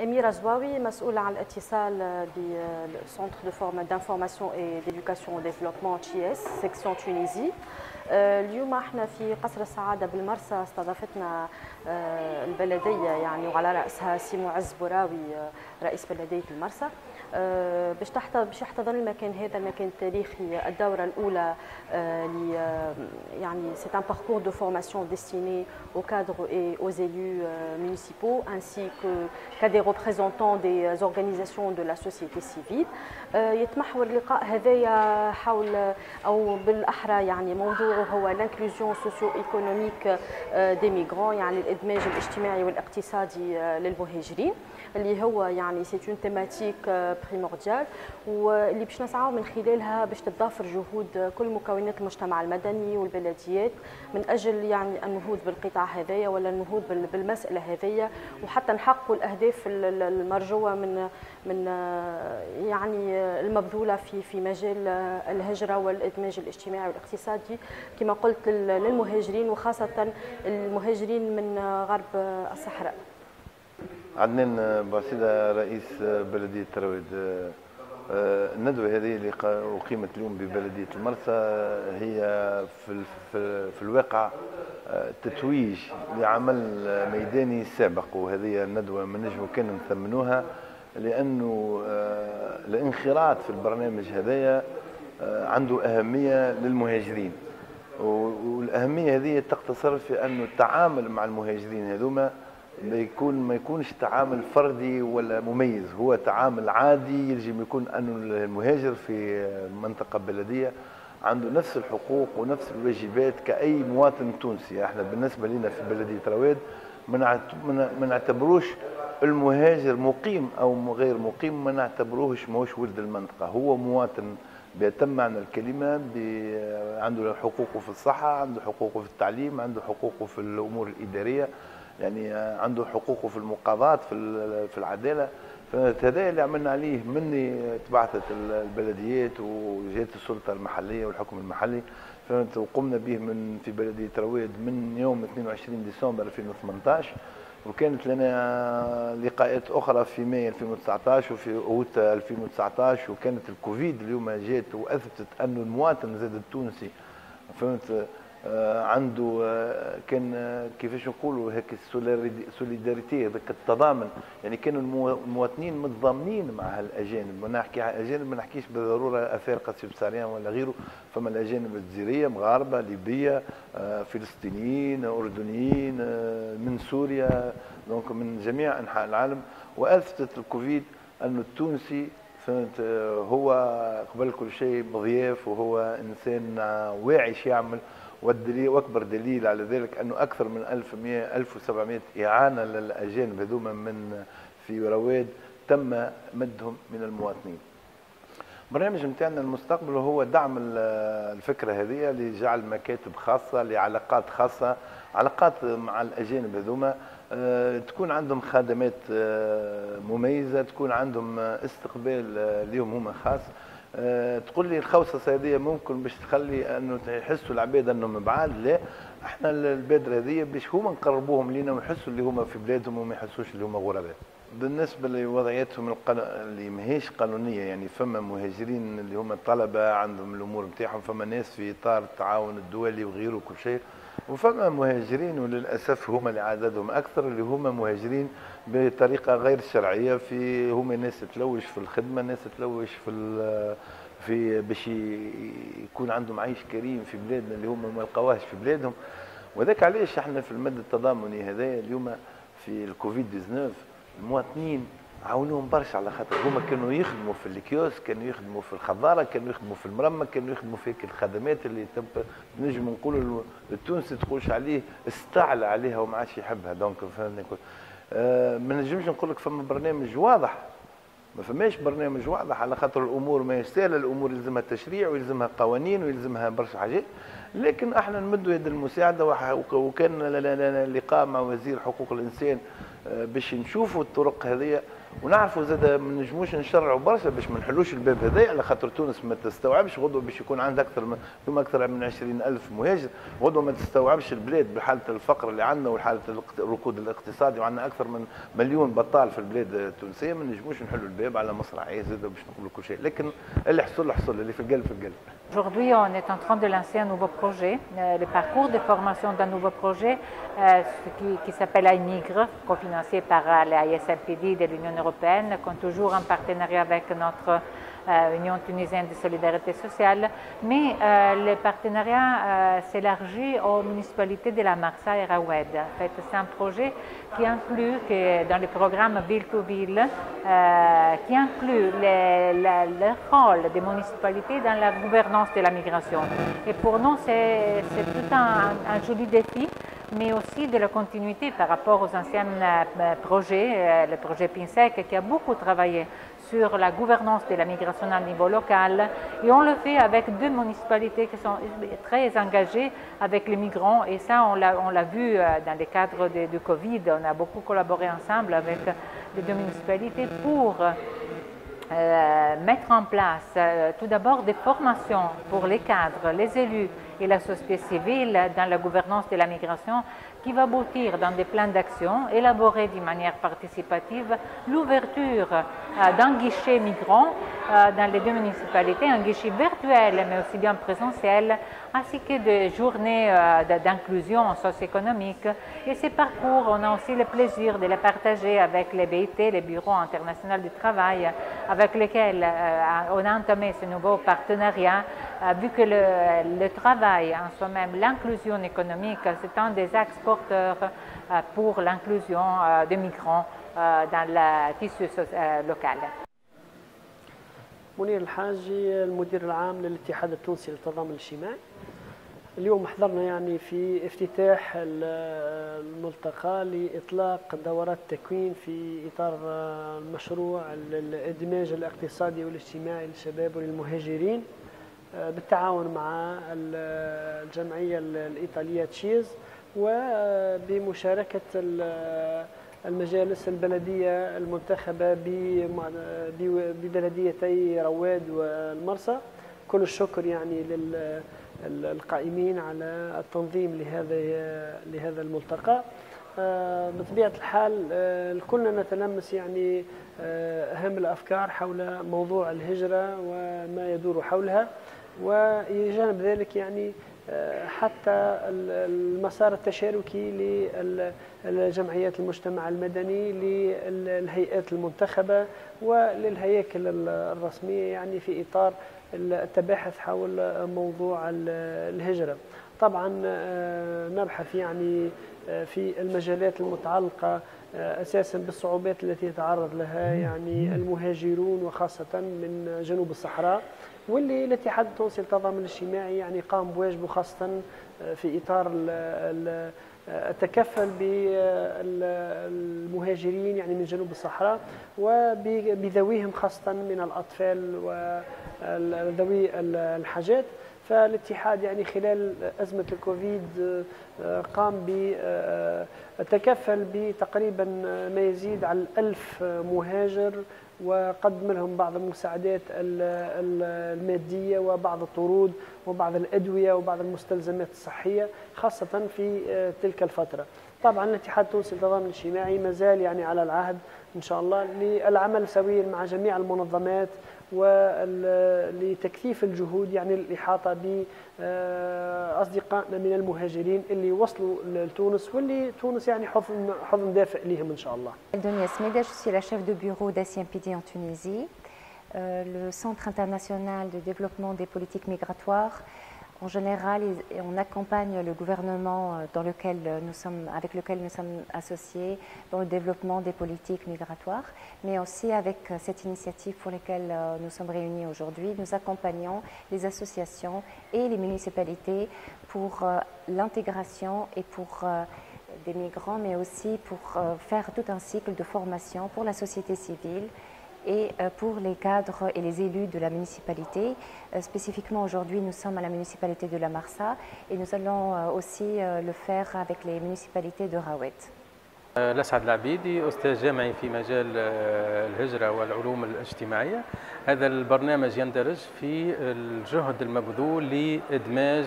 أميرة زواوي مسؤولة عن الاتصال بالسنتر d'information et d'éducation au développement TIS سيكسيون تونيزي. اليوم احنا في قصر السعادة بالمرسى استضافتنا البلدية يعني وعلى رأسها سي معز بوراوي رئيس بلدية المرسى باش يحتضن المكان هذا المكان التاريخي الدورة الأولى يعني c'est un parcours de formation destiné aux cadres et aux élus municipaux ainsi qu'à des représentants des organisations de la société civile. يتمحور اللقاء هذايا حول أو بالأحرى يعني موضوعه هو l'inclusion socio-économique des migrants يعني الإدماج الاجتماعي والاقتصادي للمهاجرين اللي هو يعني سي اون تيماتيك بريمورديال واللي باش نسعاو من خلالها باش تتضافر جهود كل مكونات المجتمع المدني والبلديات من اجل يعني النهوض بالقطاع هذايا ولا النهوض بالمساله هذيا وحتى نحققوا الاهداف المرجوه من يعني المبذوله في مجال الهجره والادماج الاجتماعي والاقتصادي كما قلت للمهاجرين وخاصه المهاجرين من غرب الصحراء. عدنان بوعسيدة رئيس بلدية ترويد. الندوة هذه اللي أقيمت اليوم ببلدية المرسى هي في الواقع تتويج لعمل ميداني سابق، وهذه الندوة من نجم كان نثمنوها لأنه الانخراط في البرنامج هذايا عنده أهمية للمهاجرين، والأهمية هذه تقتصر في أنه التعامل مع المهاجرين هذوما ما يكونش تعامل فردي ولا مميز، هو تعامل عادي يجب يكون أنه المهاجر في منطقة بلدية عنده نفس الحقوق ونفس الواجبات كأي مواطن تونسي. احنا بالنسبة لنا في بلدية رواد ما نعتبروش المهاجر مقيم أو غير مقيم، ما نعتبروهش ماهوش ولد المنطقة، هو مواطن بيتم معنى الكلمة، عنده حقوقه في الصحة، عنده حقوقه في التعليم، عنده حقوقه في الأمور الإدارية، يعني عنده حقوقه في المقاضاة في العدالة. فهذا اللي عملنا عليه مني تبعثت البلديات وجهات السلطة المحلية والحكم المحلي، وقمنا به في بلدية رواد من يوم 22 ديسمبر 2018، وكانت لنا لقاءات أخرى في ماي 2019 وفي أوت 2019، وكانت الكوفيد اليوم جات وأثبتت أن المواطن زاد التونسي فهمت عنده كان كيفاش نقولوا هيك سوليداريتي، هذاك التضامن، يعني كانوا المواطنين متضامنين مع هالاجانب. وانا نحكي على الاجانب ما نحكيش بالضروره افارقه سبساريان ولا غيره، فما الاجانب الجزائريه مغاربه ليبيه فلسطينيين اردنيين من سوريا، دونك من جميع انحاء العالم. واثبتت الكوفيد انه التونسي فهمت هو قبل كل شيء مضياف وهو انسان واعي يعمل. والدليل واكبر دليل على ذلك انه اكثر من 1700 اعانه للاجانب هذوما من في رواد تم مدهم من المواطنين. البرنامج نتاعنا المستقبل هو دعم الفكره هذه لجعل مكاتب خاصه لعلاقات خاصه، علاقات مع الاجانب هذوما تكون عندهم خدمات مميزه، تكون عندهم استقبال لهم هما خاص. تقول لي الخوصصه هذه ممكن باش تخلي انه يحسوا العباد انهم بعاد، لا احنا البادره هذه باش هما نقربوهم لينا ويحسوا اللي هما في بلادهم وما يحسوش اللي هما غرباء. بالنسبه لوضعيتهم اللي ماهيش قانونيه، يعني فما مهاجرين اللي هما طلبه عندهم الامور نتاعهم، فما ناس في اطار التعاون الدولي وغيره وكل شيء، وفما مهاجرين وللاسف هما اللي عددهم اكثر اللي هما مهاجرين بطريقه غير شرعيه، في هما ناس تلوش في الخدمه، ناس تلوش في باش يكون عندهم عيش كريم في بلادنا اللي هما ما لقاوهش في بلادهم. وذاك علاش احنا في المد التضامني هذايا اليوم في الكوفيد 19 المواطنين عاونوهم برشا، على خاطر هما كانوا يخدموا في الكيوسك، كانوا يخدموا في الخضاره، كانوا يخدموا في المرمى، كانوا يخدموا في الخدمات اللي نجم نقولوا التونسي تقولش عليه استعلى عليها وما عادش يحبها. دونك فهمني ما نجمش نقول لك فما برنامج واضح، ما فماش برنامج واضح، على خاطر الامور ما سهله، الامور يلزمها تشريع ويلزمها قوانين ويلزمها برشا حاجات، لكن احنا نمدوا يد المساعده. وكان لقاء مع وزير حقوق الانسان باش نشوفوا الطرق هذه ونعرفوا زاد ما نجموش نشرعوا برشا باش ما نحلوش الباب هذا، على خاطر تونس ما تستوعبش غدوه باش يكون عندها اكثر من 20,000 مهاجر، غدوه ما تستوعبش البلاد بحاله الفقر اللي عندنا وحاله الركود الاقتصادي، وعندنا اكثر من مليون بطال في البلاد التونسيه، ما نجموش نحلوا الباب على مصراعيه زاد باش نقولوا كل شيء، لكن اللي حصل حصل، اللي في القلب في القلب. Aujourd'hui, on est en train de lancer un nouveau projet, le parcours de formation d'un nouveau projet qui s'appelle iMigre, cofinancé par la ISMPD de l'Union européenne, comme toujours en partenariat avec notre Union tunisienne de solidarité sociale. Mais le partenariat s'élargit aux municipalités de la Marsa et Rawed. En fait, c'est un projet qui inclut, dans le programme Ville to Ville, qui inclut le rôle des municipalités dans la gouvernance de la migration. Et pour nous, c'est tout un joli défi, mais aussi de la continuité par rapport aux anciens projets, le projet PINSEC qui a beaucoup travaillé sur la gouvernance de la migration à niveau local, et on le fait avec deux municipalités qui sont très engagées avec les migrants, et ça on l'a vu dans le cadre du Covid, on a beaucoup collaboré ensemble avec les deux municipalités pour mettre en place tout d'abord des formations pour les cadres, les élus et la société civile dans la gouvernance de la migration, qui va aboutir dans des plans d'action élaborés d'une manière participative, l'ouverture d'un guichet migrant dans les deux municipalités, un guichet virtuel mais aussi bien présentiel, ainsi que des journées d'inclusion socio-économique. Et ces parcours, on a aussi le plaisir de les partager avec les BIT, les bureaux internationaux du travail, avec lesquels on a entamé ce nouveau partenariat, vu que le travail en soi-même, l'inclusion économique, c'est un des axes porteurs pour l'inclusion des migrants dans le tissu local. منير الحاجي، المدير العام للاتحاد التونسي للتضامن الاجتماعي. اليوم حضرنا يعني في افتتاح الملتقى لإطلاق دورات التكوين في إطار المشروع الإدماج الاقتصادي والاجتماعي للشباب وللمهاجرين بالتعاون مع الجمعية الإيطالية تشيز، وبمشاركة المجالس البلدية المنتخبة ببلديتي رواد والمرسى. كل الشكر يعني للقائمين على التنظيم لهذا الملتقى. بطبيعة الحال كلنا نتلمس يعني أهم الأفكار حول موضوع الهجرة وما يدور حولها، وإلى ذلك يعني حتى المسار التشاركي للجمعيات المجتمع المدني، للهيئات المنتخبة وللهياكل الرسمية يعني في إطار التباحث حول موضوع الهجرة. طبعا نبحث يعني في المجالات المتعلقة أساسا بالصعوبات التي يتعرض لها يعني المهاجرون وخاصة من جنوب الصحراء، واللي الاتحاد التونسي للتضامن الاجتماعي يعني قام بواجبه خاصة في إطار التكفل بالمهاجرين يعني من جنوب الصحراء وبذويهم خاصة من الأطفال وذوي الحاجات. فالاتحاد يعني خلال أزمة الكوفيد قام بالتكفل بتقريبا ما يزيد على 1000 مهاجر، وقدم لهم بعض المساعدات المادية وبعض الطرود وبعض الأدوية وبعض المستلزمات الصحية خاصة في تلك الفترة. طبعا الاتحاد التونسي للتضامن الاجتماعي ما زال يعني على العهد إن شاء الله للعمل سويا مع جميع المنظمات ولتكثيف الجهود يعني الإحاطة بأصدقائنا من المهاجرين اللي وصلوا لتونس، واللي تونس يعني حضن دافئ لهم إن شاء الله. Denis Esmeda, je suis la chef de bureau d'ACMPD en Tunisie, le Centre international de développement des politiques migratoires. En général, on accompagne le gouvernement avec lequel nous sommes associés dans le développement des politiques migratoires, mais aussi avec cette initiative pour laquelle nous sommes réunis aujourd'hui. Nous accompagnons les associations et les municipalités pour l'intégration et pour des migrants, mais aussi pour faire tout un cycle de formation pour la société civile et pour les cadres et les élus de la municipalité. Spécifiquement aujourd'hui, nous sommes à la municipalité de la Marsa et nous allons aussi le faire avec les municipalités de Rawed. الأسعد العبيدي، أستاذ جامعي في مجال الهجرة والعلوم الاجتماعية. هذا البرنامج يندرج في الجهد المبذول لإدماج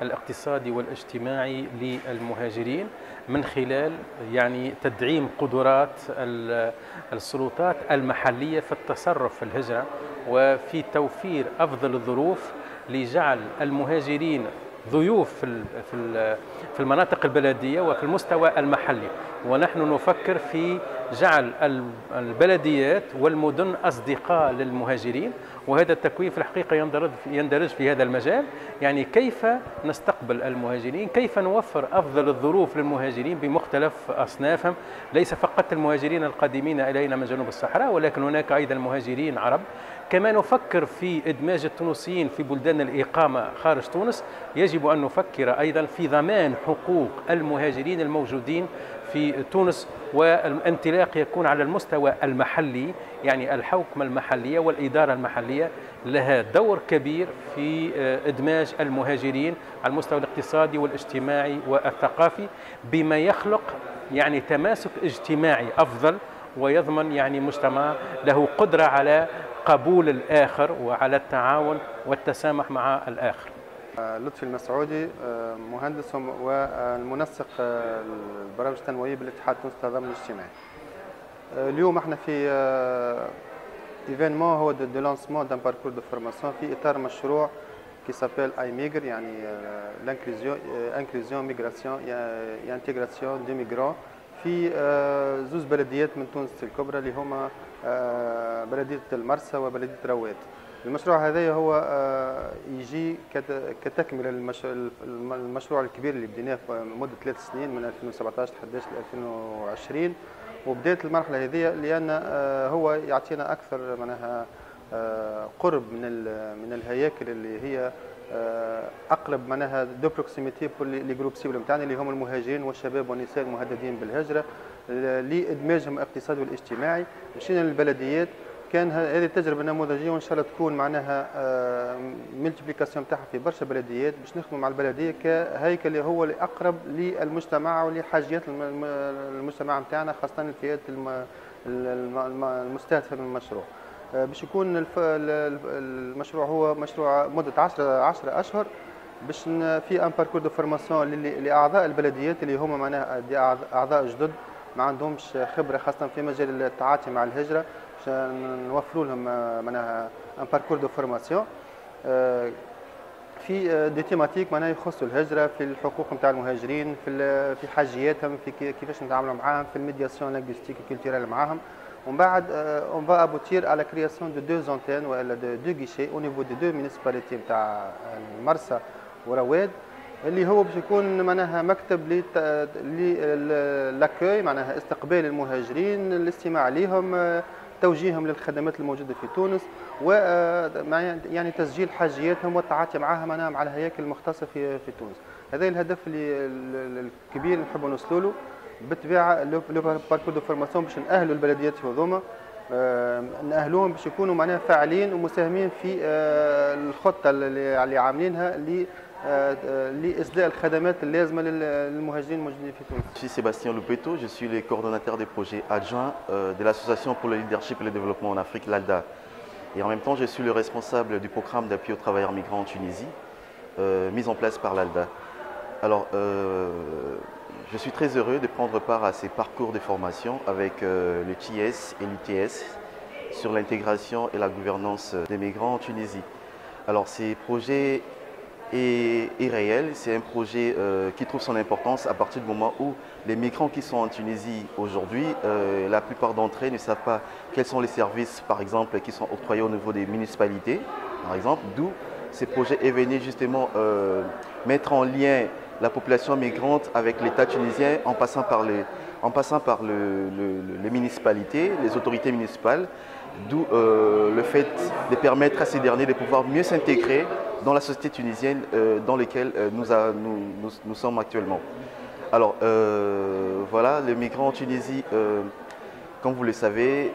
الاقتصادي والاجتماعي للمهاجرين من خلال تدعيم قدرات السلطات المحلية في التصرف في الهجرة وفي توفير أفضل الظروف لجعل المهاجرين ضيوف في المناطق البلدية وفي المستوى المحلي. ونحن نفكر في جعل البلديات والمدن أصدقاء للمهاجرين، وهذا التكوين في الحقيقة يندرج في هذا المجال. كيف نستقبل المهاجرين، كيف نوفر أفضل الظروف للمهاجرين بمختلف أصنافهم، ليس فقط المهاجرين القادمين إلينا من جنوب الصحراء، ولكن هناك أيضا مهاجرين عرب. كما نفكر في إدماج التونسيين في بلدان الإقامة خارج تونس، يجب أن نفكر أيضا في ضمان حقوق المهاجرين الموجودين في تونس، والانطلاق يكون على المستوى المحلي. الحوكمة المحلية والإدارة المحلية لها دور كبير في إدماج المهاجرين على المستوى الاقتصادي والاجتماعي والثقافي، بما يخلق تماسك اجتماعي أفضل، ويضمن مجتمع له قدرة على قبول الآخر وعلى التعاون والتسامح مع الآخر. لطفي المسعودي، مهندس والمنسق البرامج التنموية بالاتحاد التونسي للتضامن الاجتماعي. اليوم احنا في ايفينمون هو دو لانسمون دان باركور دو فورماسيون في اطار مشروع كي سابيل اي ميغر، لانكلوزيون ميغراسيون انتيغراسيون دو ميغرون في زوز بلديات من تونس الكبرى اللي هما بلدية المرسى وبلدية رواد. المشروع هذا هو يجي كتكملة المشروع الكبير اللي بديناه مدة 3 سنين من 2017 11 ل 2020، وبداية المرحلة هذه لأن هو يعطينا أكثر قرب من الهياكل اللي هي اقرب دو بروكسيميتي لي جروب سيبل نتاعنا اللي هم المهاجرين والشباب والنساء المهددين بالهجره لادماجهم الاقتصادي والاجتماعي. مشينا للبلديات، كان هذه التجربه نموذجيه وان شاء الله تكون ملتيبليكاسيون تاعها في برشا بلديات باش نخدموا مع البلديه كهيكل اللي هو الاقرب للمجتمع ولحاجيات المجتمع نتاعنا، خاصه الفئات المستهدفه من المشروع. باش يكون المشروع هو مشروع مدة 10 أشهر، باش في ان باركور دو فورماسيون لاعضاء البلديات اللي هما اعضاء جدد ما عندهمش خبره خاصه في مجال التعاطي مع الهجره، باش نوفروا لهم ان باركور دو فورماسيون في دي تيماتيك يخصوا الهجره، في الحقوق نتاع المهاجرين، في حاجياتهم، في كيفاش نتعاملوا معاهم، في الميدياسيون لينغويستيك كولتورال معاهم. ومن بعد on va aboutir à la création de 2 antennes ولا de 2 guichets au niveau des 2 municipalités نتاع المرسى ورواد، اللي هو باش يكون مكتب لاكوي، استقبال المهاجرين، الاستماع لهم، توجيههم للخدمات الموجوده في تونس، و تسجيل حاجياتهم والتعاطي معها مع الهياكل المختصه في تونس. هذا الهدف الكبير اللي نحب نوصلوا له. بالطبيعه لو باركور دو فورماسيون باش نأهلوا البلديات هذوما، نأهلوهم باش يكونوا فاعلين ومساهمين في الخطه اللي عاملينها لإسداء الخدمات اللازمه للمهاجرين الموجودين في تونس. Je suis Sébastien Lopeto, je suis le coordonnateur des projets adjoints de l'association pour le leadership et le développement en Afrique, l'ALDA. Et en même temps, je suis le responsable du programme d'appui aux travailleurs migrants en Tunisie, mis en place par l'ALDA. Alors, je suis très heureux de prendre part à ces parcours de formation avec le TIS et l'ITS sur l'intégration et la gouvernance des migrants en Tunisie. Alors ces projets est réel, c'est un projet qui trouve son importance à partir du moment où les migrants qui sont en Tunisie aujourd'hui, la plupart d'entre eux ne savent pas quels sont les services par exemple qui sont octroyés au niveau des municipalités, par exemple, d'où ce projet est venu justement mettre en lien la population migrante avec l'État tunisien en passant par les municipalités, les autorités municipales, d'où le fait de permettre à ces derniers de pouvoir mieux s'intégrer dans la société tunisienne dans laquelle nous sommes actuellement. Alors voilà, les migrants en Tunisie, comme vous le savez,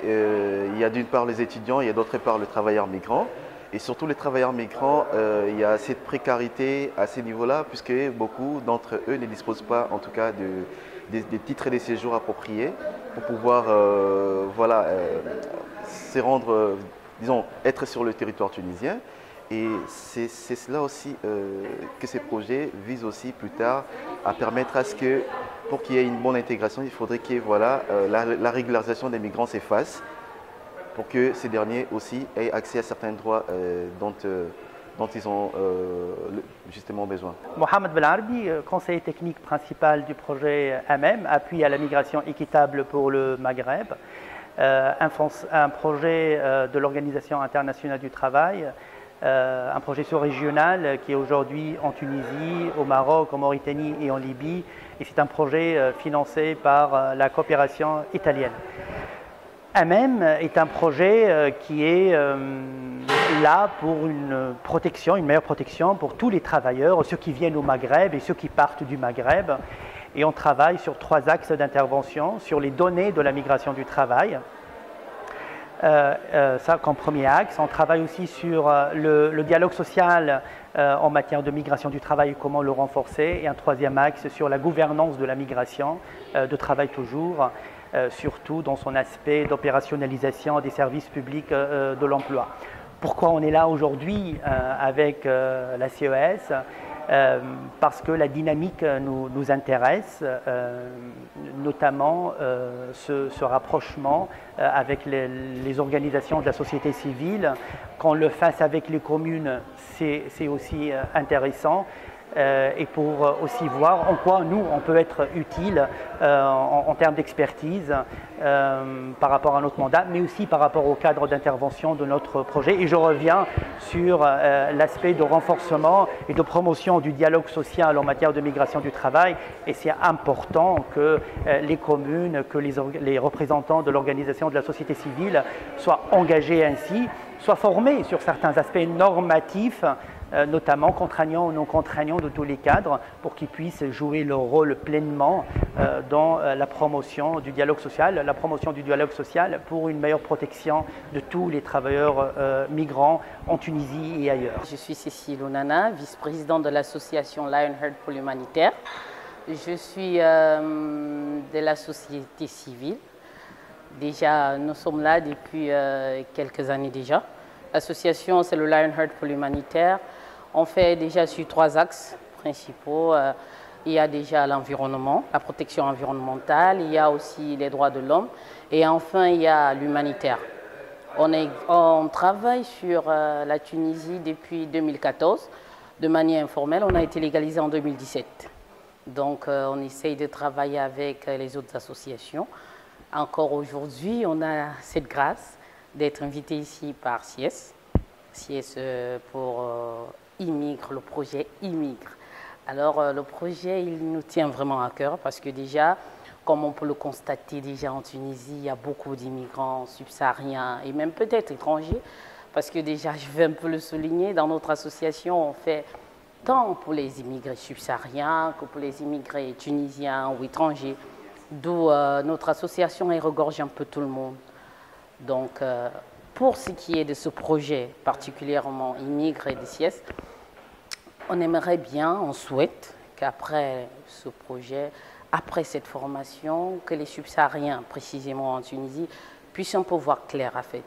il y a d'une part les étudiants, il y a d'autre part le travailleur migrant. Et surtout les travailleurs migrants, il y a cette précarité à ces niveaux-là, puisque beaucoup d'entre eux ne disposent pas en tout cas des titres et des séjours appropriés pour pouvoir se rendre, disons, être sur le territoire tunisien. Et c'est cela aussi que ces projets visent aussi plus tard à permettre à ce que, pour qu'il y ait une bonne intégration, il faudrait que la régularisation des migrants s'efface pour que ces derniers aussi aient accès à certains droits dont ils ont justement besoin. Mohamed Belarbi, conseiller technique principal du projet AMEM, appui à la migration équitable pour le Maghreb, un projet de l'Organisation internationale du travail, un projet sous-régional qui est aujourd'hui en Tunisie, au Maroc, en Mauritanie et en Libye. Et c'est un projet financé par la coopération italienne. AMEM est un projet qui est là pour une meilleure protection pour tous les travailleurs, ceux qui viennent au Maghreb et ceux qui partent du Maghreb. Et on travaille sur 3 axes d'intervention, sur les données de la migration du travail. Ça comme premier axe. On travaille aussi sur le dialogue social en matière de migration du travail et comment le renforcer. Et un 3e axe sur la gouvernance de la migration de travail toujours, surtout dans son aspect d'opérationnalisation des services publics de l'emploi. Pourquoi on est là aujourd'hui avec la CES? Parce que la dynamique nous intéresse, notamment ce rapprochement avec les organisations de la société civile. Qu'on le fasse avec les communes, c'est aussi intéressant. Et pour aussi voir en quoi nous, on peut être utile en termes d'expertise par rapport à notre mandat, mais aussi par rapport au cadre d'intervention de notre projet. Et je reviens sur l'aspect de renforcement et de promotion du dialogue social en matière de migration du travail. Et c'est important que les communes, que les représentants de l'organisation de la société civile soient engagés ainsi, soient formés sur certains aspects normatifs, notamment contraignants ou non contraignants de tous les cadres, pour qu'ils puissent jouer leur rôle pleinement dans la promotion du dialogue social, pour une meilleure protection de tous les travailleurs migrants en Tunisie et ailleurs. Je suis Cécile Onana, vice-présidente de l'association Lionheart pour l'humanitaire. Je suis de la société civile. Déjà, nous sommes là depuis quelques années déjà. L'association, c'est le Lionheart pour l'humanitaire. On fait déjà sur 3 axes principaux. Il y a déjà l'environnement, la protection environnementale, il y a aussi les droits de l'homme et enfin il y a l'humanitaire. On travaille sur la Tunisie depuis 2014 de manière informelle. On a été légalisé en 2017. Donc on essaye de travailler avec les autres associations. Encore aujourd'hui, on a cette grâce d'être invité ici par CIES. CIES pour Immigre, le projet Immigre. Alors le projet, il nous tient vraiment à cœur parce que déjà, comme on peut le constater déjà en Tunisie, il y a beaucoup d'immigrants subsahariens et même peut-être étrangers parce que déjà, je vais un peu le souligner, dans notre association, on fait tant pour les immigrés subsahariens que pour les immigrés tunisiens ou étrangers, d'où notre association regorge un peu tout le monde. Donc, pour ce qui est de ce projet, particulièrement Immigre et des CIES, on aimerait bien, on souhaite qu'après ce projet, après cette formation, que les subsahariens, précisément en Tunisie, puissent un peu voir clair en fait.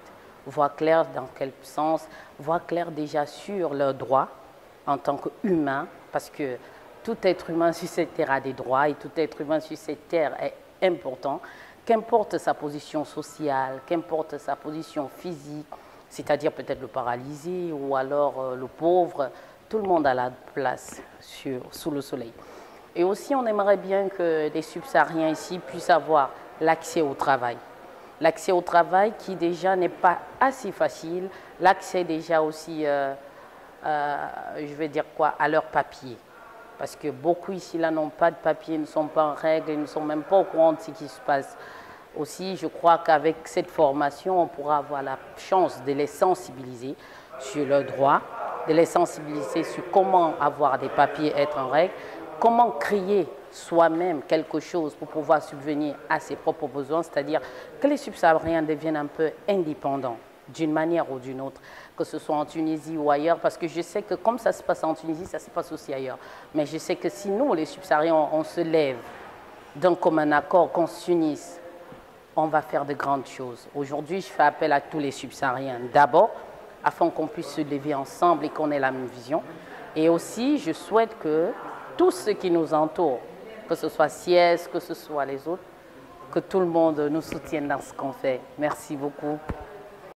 Voir clair dans quel sens, voir clair déjà sur leurs droits en tant qu'humains, parce que tout être humain sur cette terre a des droits et tout être humain sur cette terre est important. Qu'importe sa position sociale, qu'importe sa position physique, c'est-à-dire peut-être le paralysé ou alors le pauvre, tout le monde a la place sous le soleil. Et aussi, on aimerait bien que les subsahariens ici puissent avoir l'accès au travail. L'accès au travail qui déjà n'est pas assez facile, l'accès déjà aussi, je vais dire quoi, à leurs papiers. Parce que beaucoup ici là n'ont pas de papiers, ne sont pas en règle, ils ne sont même pas au courant de ce qui se passe. Aussi, je crois qu'avec cette formation, on pourra avoir la chance de les sensibiliser sur leurs droits, de les sensibiliser sur comment avoir des papiers, être en règle, comment créer soi-même quelque chose pour pouvoir subvenir à ses propres besoins, c'est-à-dire que les subsahariens deviennent un peu indépendants d'une manière ou d'une autre, que ce soit en Tunisie ou ailleurs, parce que je sais que comme ça se passe en Tunisie, ça se passe aussi ailleurs. Mais je sais que si nous, les subsahariens, on se lève d'un commun accord, qu'on s'unisse, on va faire de grandes choses. Aujourd'hui, je fais appel à tous les subsahariens. D'abord, afin qu'on puisse se lever ensemble et qu'on ait la même vision. Et aussi, je souhaite que tous ceux qui nous entourent, que ce soit SIES, que ce soit les autres, que tout le monde nous soutienne dans ce qu'on fait. Merci beaucoup.